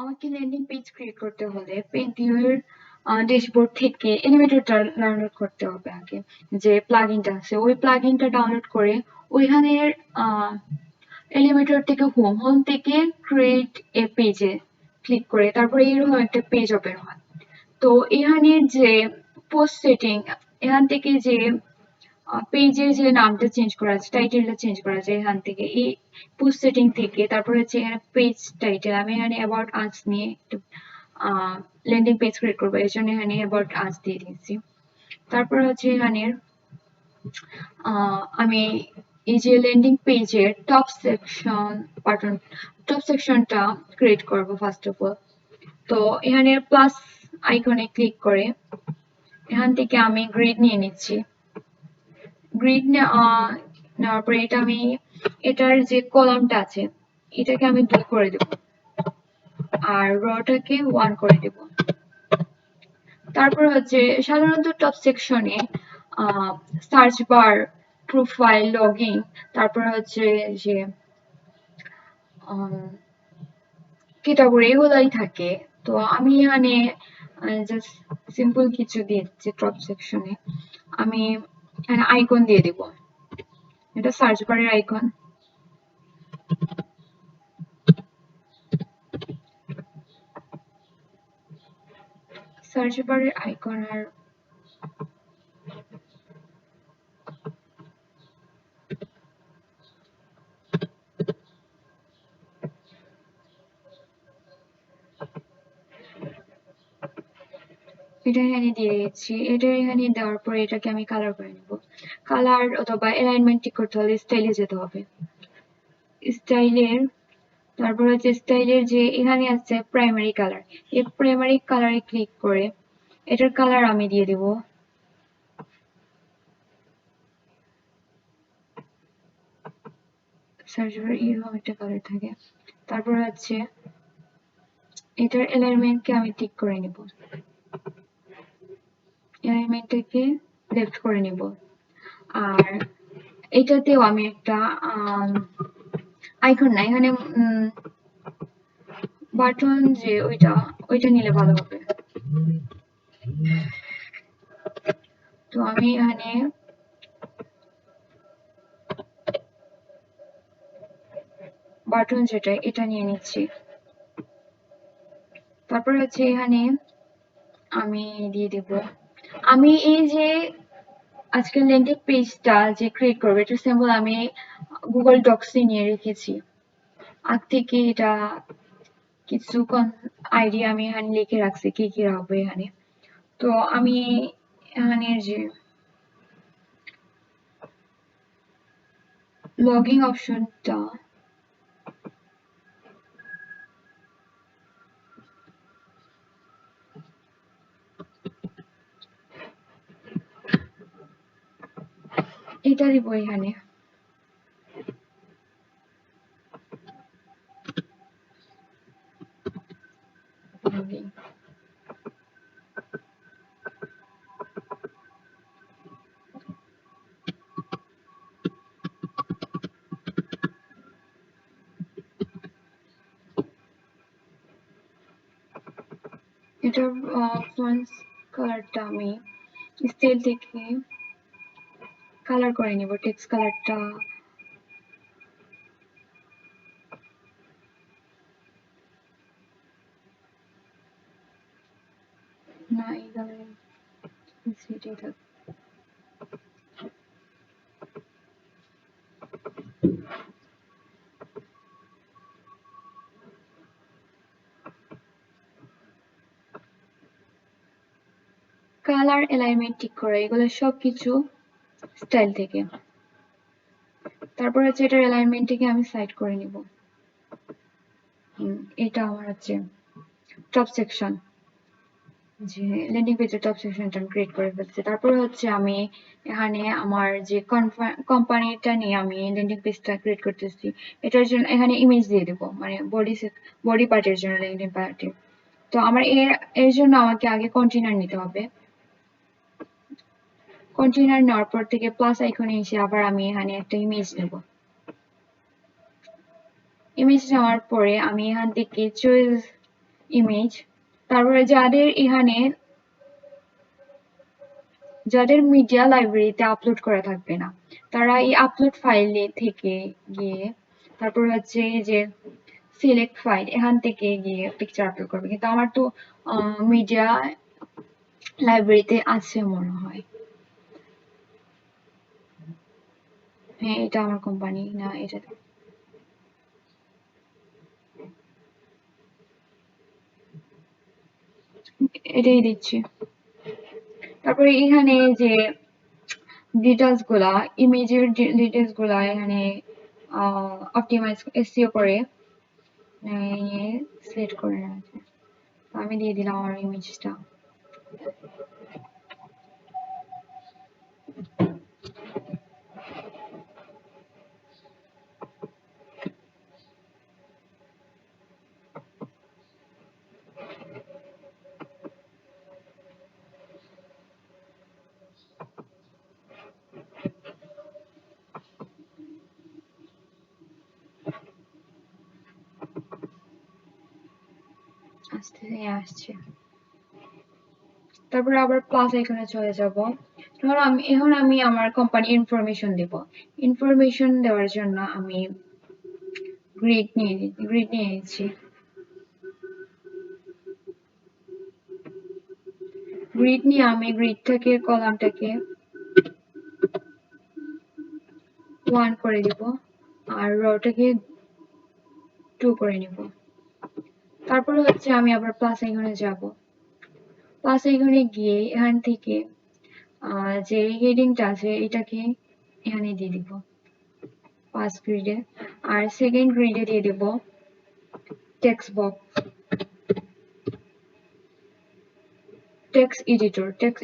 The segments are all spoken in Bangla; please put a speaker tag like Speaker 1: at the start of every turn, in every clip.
Speaker 1: আমাকে ল্যান্ডিং পেজ ক্রিয়েট করতে হলে পেন্টিওর ড্যাশবোর্ড থেকে এলিমেটরটা ডাউনলোড করতে হবে আগে। যে প্লাগইনটা আছে ওই প্লাগইনটা ডাউনলোড করে ওইখানের এলিমেটর থেকে হোম থেকে ক্রিয়েট এ পেজে ক্লিক করে তারপরে এরকম একটা পেজ ওপেন হয়। তো এখানের যে পোস্ট সেটিং এখান থেকে যে পেজের যে নামটা চেঞ্জ করা আছে টাইটেলটা চেঞ্জ করা আছে এখান থেকে এই পোস্ট সেটিং থেকে তারপর হচ্ছে এখানে পেজ টাইটেল আমি এখানে অ্যাবাউট আস নিয়ে একটু ল্যান্ডিং পেজ ক্রিয়েট করবো এই জন্য এখানে অ্যাবাউট আস দিয়ে দিয়েছি। তারপর হচ্ছে এখানে আমি এই যে ল্যান্ডিং পেজের টপ সেকশন বাটন টপ সেকশনটা ক্রিয়েট করব ফার্স্ট অফ অল। তো এখানে প্লাস আইকনে ক্লিক করে এখান থেকে আমি গ্রিড নিয়ে নিচ্ছি। গ্রিড নেওয়ার পরে এটা আমি এটার যে কলামটা আছে এটাকে আমি 2 করে দেব আর রটাকে 1 করে দেব। তারপর হচ্ছে সাধারণত টপ সেকশনে সার্চ বার প্রোফাইল লগইন তারপর হচ্ছে যে ক্যাটাগরি এগুলাই থাকে। তো আমি এখানে জাস্ট সিম্পল কিছু দিয়ে দিচ্ছি টপ সেকশনে। আমি এখানে আইকন দিয়ে দেব, এটা সার্চ বারের আইকন। সার্চ বারের আইকন আর এটা এখানে দিয়ে দিচ্ছি। এটা এখানে দেওয়ার পরে এটাকে আমি কালার করে নেব। কালার অথবা অ্যালাইনমেন্ট ঠিক করতে হলে স্টাইলে যেতে হবে। স্টাইলের তারপর হচ্ছে স্টাইলের যে এখানে আছে প্রাইমারি কালার, এই প্রাইমারি কালারে ক্লিক করে এটার কালার আমি দিয়ে দেব সার্চ বারে এরকম একটা কালার থাকে। তারপর হচ্ছে এটার অ্যালাইনমেন্টকে আমি ঠিক করে নেব, অ্যালাইনমেন্টটাকে লেফট করে নেব। আর এটাতেও আমি একটা আইকন না এখানে বাটন যে ওইটা নিলে ভালো হবে। তো আমি এখানে বাটন যেটা এটা নিয়ে নিচ্ছি। তারপর হচ্ছে এখানে আমি দিয়ে দেব আমি এই যে আজকের ল্যান্ডিং পেজটা যে ক্রিয়েট করবো এটা সিম্বল আমি গুগল ডক্সে নিয়ে রেখেছি। আগ থেকে এটা কিছু আইডিয়া আমি এখানে লিখে রাখছি কি কি রাখবো এখানে। তো আমি এখানে যে লগইন অপশনটা এটা দিব এখানে। এটার ফন্ট কালারটা আমি স্টাইল থেকে কালার করে নিব, টেক্সট কালারটা না এই কালারে সেটাই থাক। কালার অ্যালাইনমেন্ট ঠিক করা এগুলো সবকিছু স্টাইল থেকে। তারপর হচ্ছে এটার অ্যালাইনমেন্টটাকে আমি সাইড করে নিব। এটা আমার হচ্ছে টপ সেকশন, যে ল্যান্ডিং পেজের টপ সেকশনটা আমি ক্রিয়েট করে ফেলছি। তারপর হচ্ছে আমি এখানে আমার যে কোম্পানিটা নিয়ে আমি ল্যান্ডিং পেজটা ক্রিয়েট করতেছি এটার জন্য এখানে ইমেজ দিয়ে দেবো, মানে বডি পার্টের জন্য ল্যান্ডিং পার্টে। তো আমার এর জন্য আমাকে আগে কন্টেনার নিতে হবে। কন্টেনার নেওয়ার পর থেকে প্লাস আইকনে এসে আবার আমি এখানে একটা ইমেজ নেব। ইমেজ নেওয়ার পরে আমি এখান থেকে চয়েস ইমেজ। তারপরে যাদের মিডিয়া লাইব্রেরিতে আপলোড করা থাকবে না, তারা এই আপলোড ফাইলে থেকে গিয়ে তারপর হচ্ছে এই যে সিলেক্ট ফাইল, এখান থেকে গিয়ে পিকচার আপলোড করবে। কিন্তু আমার তো মিডিয়া লাইব্রেরিতে আছে মনে হয়। হ্যাঁ, এটা আমার কোম্পানি না, এটাই দিচ্ছি। তারপরে এখানে যে ডিটেলস গুলা, ইমেজের ডিটেলস গুলা এখানে অপটিমাইজ এসইও করে সেট করে আছে। আমি দিয়ে দিলাম আমার ইমেজটা। আস্তে আসছে। তারপরে আবার প্লাস এখানে চলে যাব। এখন আমি আমার কোম্পানি ইনফরমেশন দেব। ইনফরমেশন দেওয়ার জন্য আমি গ্রিড নিয়ে নিচ্ছি। গ্রিড নিয়ে আমি গ্রিডটাকে কলামটাকে 1 করে দিব আর রোটাকে 2 করে নিব। তারপরে হচ্ছে আমি আবার প্লাস আইকনে যাব। প্লাস আইকনে গিয়ে এখান থেকে যে হেডিংটা আছে এটাকে এখানে দিয়ে দিব ফার্স্ট গ্রিডে, আর সেকেন্ড গ্রিডে দিয়ে দিব টেক্সট বক্স, টেক্সট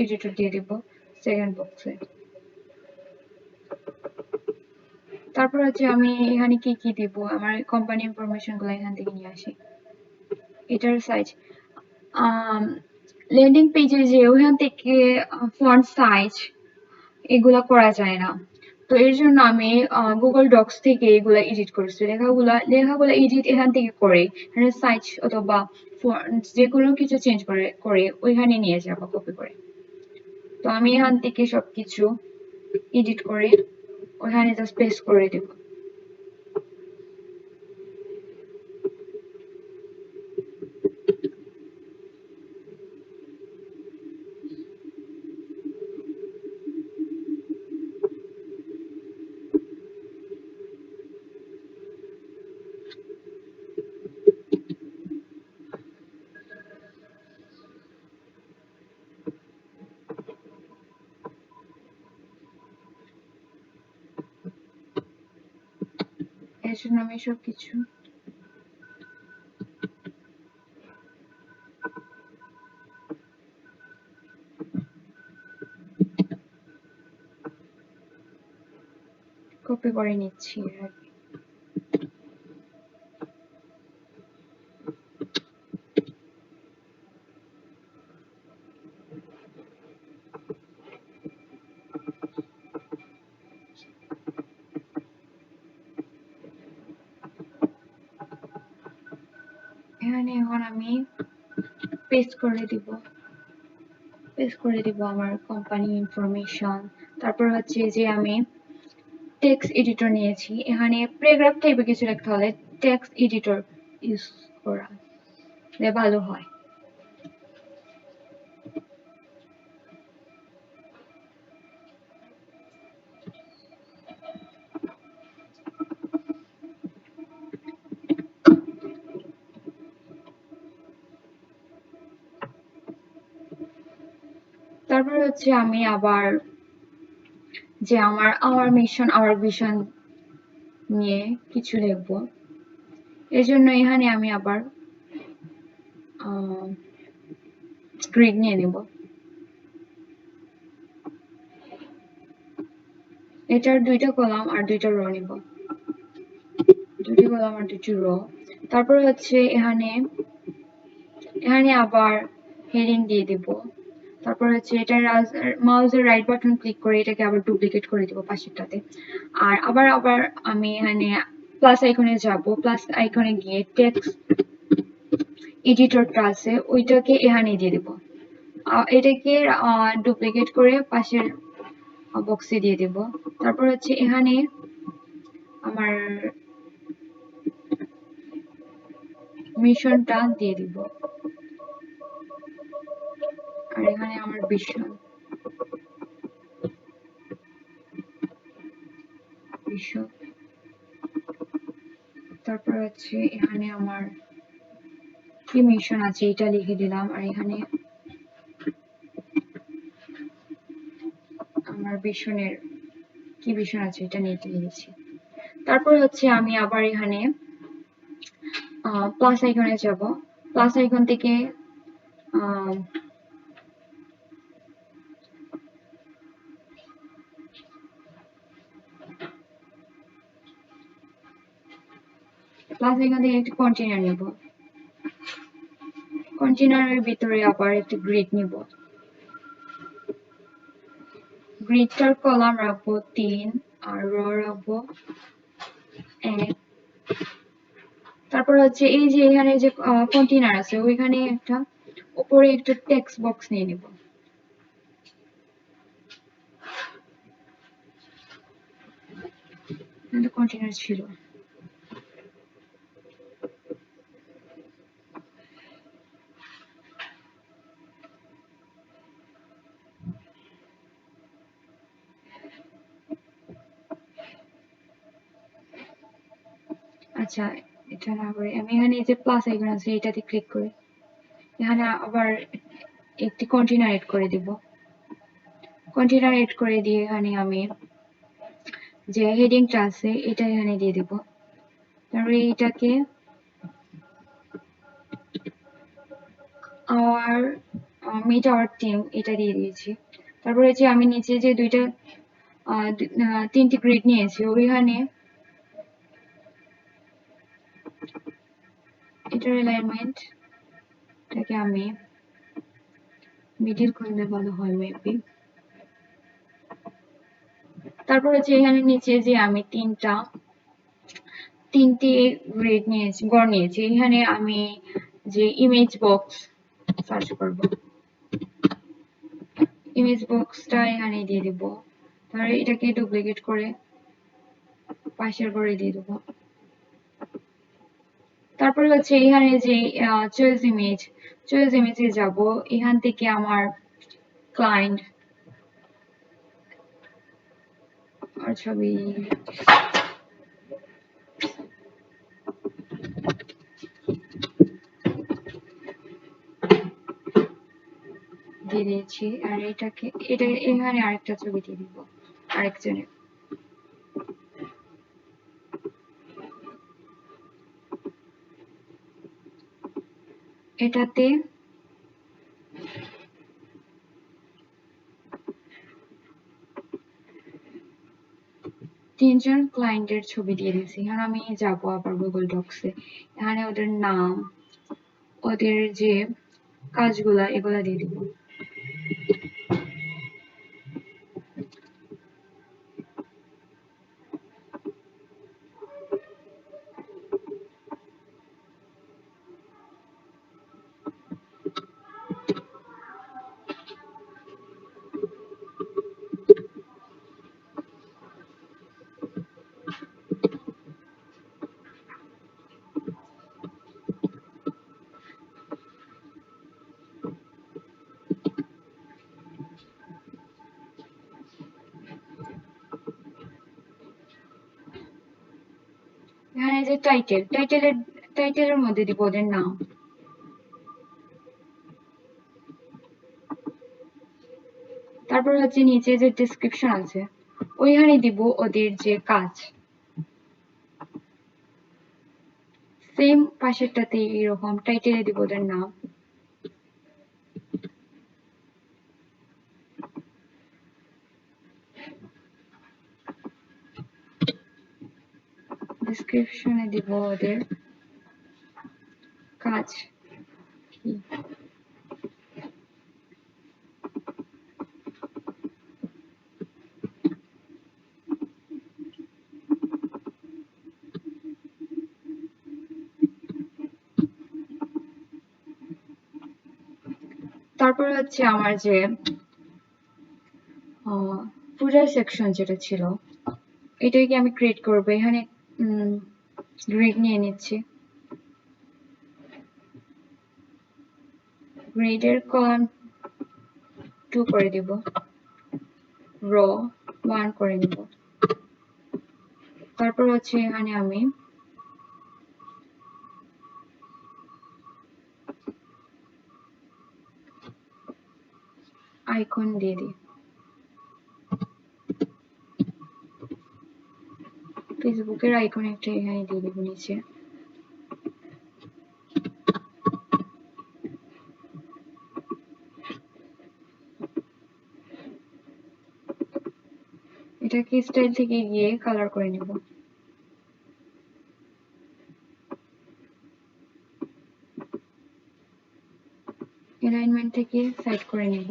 Speaker 1: এডিটর দিয়ে দিব সেকেন্ড বক্সে। তারপর হচ্ছে আমি এখানে কি দিব, আমার কোম্পানি ইনফরমেশন গুলো এখান থেকে নিয়ে আসি। এটার সাইজ ল্যান্ডিং পেজে যে ওখান থেকে ফন্ট সাইজ এগুলা করা যায় না, তো এর জন্য আমি গুগল ডক্স থেকে এগুলা এডিট করছি। লেখাগুলা এডিট এখান থেকে করে সাইজ অথবা যে কোনো কিছু চেঞ্জ করে ওইখানে নিয়ে যাবো কপি করে। তো আমি এখান থেকে সবকিছু এডিট করে ওইখানে জাস্ট পেস্ট করে দেব। এর জন্য আমি সবকিছু কপি করে নিচ্ছি আর কি। এখানে এখন আমি পেস্ট করে দিব আমার কোম্পানি ইনফরমেশন। তারপর হচ্ছে যে আমি টেক্সট এডিটর নিয়েছি, এখানে প্যারাগ্রাফ টাইপের কিছু লিখতে হলে টেক্সট এডিটর ইউজ করা ভালো হয়। তারপর হচ্ছে আমি আবার যে আমার মিশন আওয়ার ভিশন নিয়ে কিছু লিখবো। এর জন্য এখানে আমি আবার গ্রিড নিয়ে নেব। এটার 2টা কলাম আর 2টা রো নিব, 2টি কলাম আর 2টি রো। তারপর হচ্ছে এখানে আবার হেডিং দিয়ে দিব। তারপর হচ্ছে এটা মাউসের রাইট বাটন ক্লিক করে এটাকে আবার ডুপ্লিকেট করে দিব পাশেরটাতে। আর আবার আমি এখানে প্লাস আইকনে যাব, প্লাস আইকনে গিয়ে টেক্সট এডিটরটা আছে ওইটাকে এখানে দিয়ে দেব। এটাকে ডুপ্লিকেট করে পাশের বক্সে দিয়ে দেব। তারপর হচ্ছে এখানে আমার মিশনটা দিয়ে দিব, আর এখানে আমার মিশন তারপর হচ্ছে এখানে আমার কি মিশন আছে এটা লিখে দিলাম, আর এখানে আমার মিশনের কি মিশন আছে এটা নিয়ে লিখেছি। তারপর হচ্ছে আমি আবার এখানে প্লাস আইকনে যাব, প্লাস আইকন থেকে প্লাস আইকন থেকে একটি কন্টেইনার নেব, কন্টেইনারের ভিতরে আবার একটি গ্রিড নিব, গ্রিডটার কলাম রাখবো 3 আর রো রাখবো 1। তারপর হচ্ছে এই যে এখানে যে কন্টেইনার আছে ওইখানে একটা উপরে একটা টেক্সট বক্স নিয়ে নিব, কন্টেইনার ছিল। আচ্ছা, এটা না করে আমি এখানে এই যে প্লাস আইকন আছে এটাতে ক্লিক করে এখানে আবার একটি কন্টেইনার এড করে দিব, কন্টেইনার এড করে দিয়ে এখানে আমি যে হেডিংটা আছে এটা এখানে দিয়ে দিব। তারপরে এইটাকে আর মিট আওয়ার টিম এটা দিয়ে দিয়েছি। তারপরে যে আমি নিচে যে তিনটি গ্রিড নিয়েছি ওইখানে এটার অ্যালাইনমেন্ট এটাকে আমি মিডিল করলে ভালো হয় মেবি। তারপর হচ্ছে এখানে নিচে যে আমি তিনটি গ্রিড নিয়েছি, গড় নিয়েছি, এখানে আমি যে ইমেজ বক্স সার্চ করব, ইমেজ বক্সটা এখানে দিয়ে দিব। তারপরে এটাকে ডুপ্লিকেট করে পাশের ঘরে দিয়ে দেবো। তারপর হচ্ছে এখানে যে চয়েস ইমেজে যাব, এখান থেকে আমার ক্লায়েন্ট আর ছবি দিয়ে দিয়েছি, আর এটা এখানে আরেকটা ছবি দিয়ে দিব আরেকজনের। এটাতে তিনজন ক্লায়েন্টের ছবি দিয়ে দিয়েছি। এখানে আমি যাব আবার গুগল ডক্সে, এখানে ওদের নাম, ওদের যে কাজগুলা এগুলা দিয়ে দিব। এখানে যে টাইটেলের মধ্যে দিব ওদের নাম। তারপর হচ্ছে নিচে যে ডেসক্রিপশন আছে ওইখানে দিব ওদের যে কাজ, সেম পাশেরটাতে এরকম টাইটেলে দিব ওদের নাম, ডেসক্রিপশনে দিব ওদের কাজ কি। তারপর হচ্ছে আমার যে ফুটার সেকশন যেটা ছিল এটাকে আমি ক্রিয়েট করবো। এখানে গ্রিড নিয়ে নিচ্ছি, গ্রিডের কলাম 2 করে দিব, রো 1 করে দিব। তারপর হচ্ছে এখানে আমি আইকন দিয়ে দিই, ফেসবুকের আইকন একটা এখানে দিয়ে দিব নিচে। এটাকে স্টাইল থেকে গিয়ে কালার করে নিব। অ্যালাইনমেন্ট থেকে সাইড করে নিব।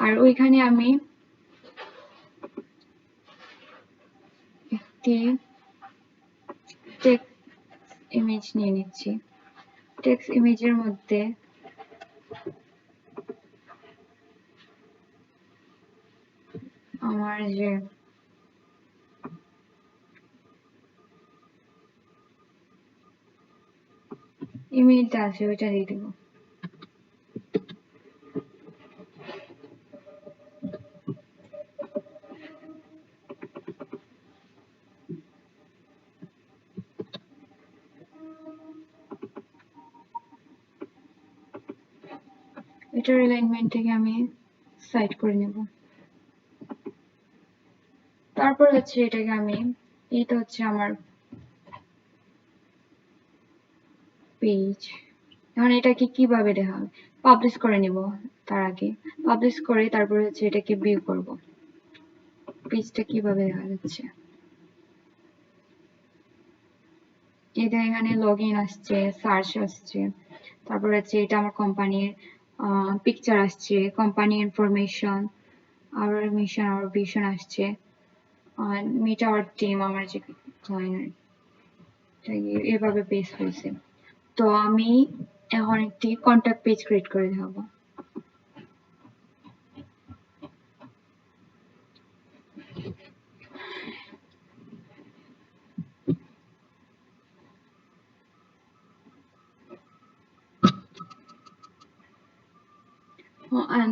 Speaker 1: আর ওইখানে আমি একটি টেক্সট ইমেজ নিয়ে নিচ্ছি। টেক্সট ইমেজের মধ্যে আমার যে ইমেজটা আছে ওইটা দিয়ে দিব। এটার অ্যালাইনমেন্ট থেকে আমি সাইড করে নেব। তারপর হচ্ছে এটাকে আমি, এইটা হচ্ছে আমার পেজ। এখন এটাকে কিভাবে দেখাবে, পাবলিশ করে নিব। তার আগে পাবলিশ করে তারপর হচ্ছে এটাকে ভিউ করব, পেজটা কিভাবে দেখা যাচ্ছে। এটা এখানে লগ ইন আসছে, সার্চ আসছে, তারপর হচ্ছে এটা আমার কোম্পানির পিকচার আসছে, company information, our mission, our vision আসছে, মিট আওয়ার টিম, আমার যে ক্লায়েন্ট, এভাবে পেজ হয়েছে। তো আমি এখন একটি কন্ট্যাক্ট পেজ ক্রিয়েট করে দেখাবো।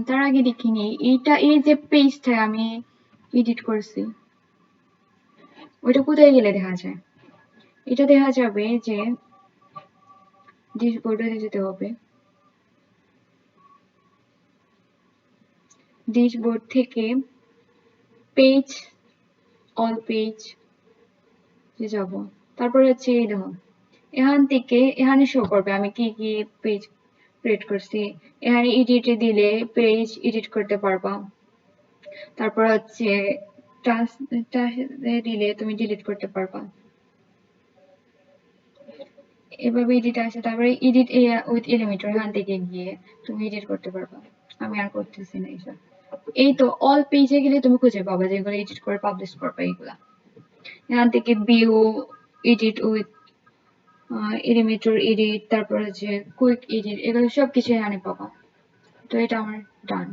Speaker 1: তার আগে দেখি নি এইটা, এই যে পেজটা আমি এডিট করছি ওইটা কোথায় গেলে দেখা যায়। এটা দেখা যাবে যে ড্যাশবোর্ডে যেতে হবে, ড্যাশবোর্ড থেকে পেজ, অল পেজ যাব। তারপর হচ্ছে এই দেখো এখান থেকে এখানে শো করবে আমি কি কি পেজ ক্রিয়েট করছি। এখানে এডিটে দিলে পেজ এডিট করতে পারবা। তারপর হচ্ছে টাস্ক দিলে তুমি ডিলিট করতে পারবা। এভাবে এডিট আসে। তারপরে এডিট উইথ এলিমেটর, এখান থেকে গিয়ে তুমি এডিট করতে পারবা। আমি আর করতেছি না এইসব। এই তো অল পেজে গেলে তুমি খুঁজে পাবা যেগুলো এডিট করে পাবলিশ করবা এইগুলা। এখান থেকে ভিউ, এডিট উইথ এলিমেটর এডিট, তারপর হচ্ছে কুইক এডিট, এগুলো সবকিছু এখানে পাবা। তো এটা আমার ডান।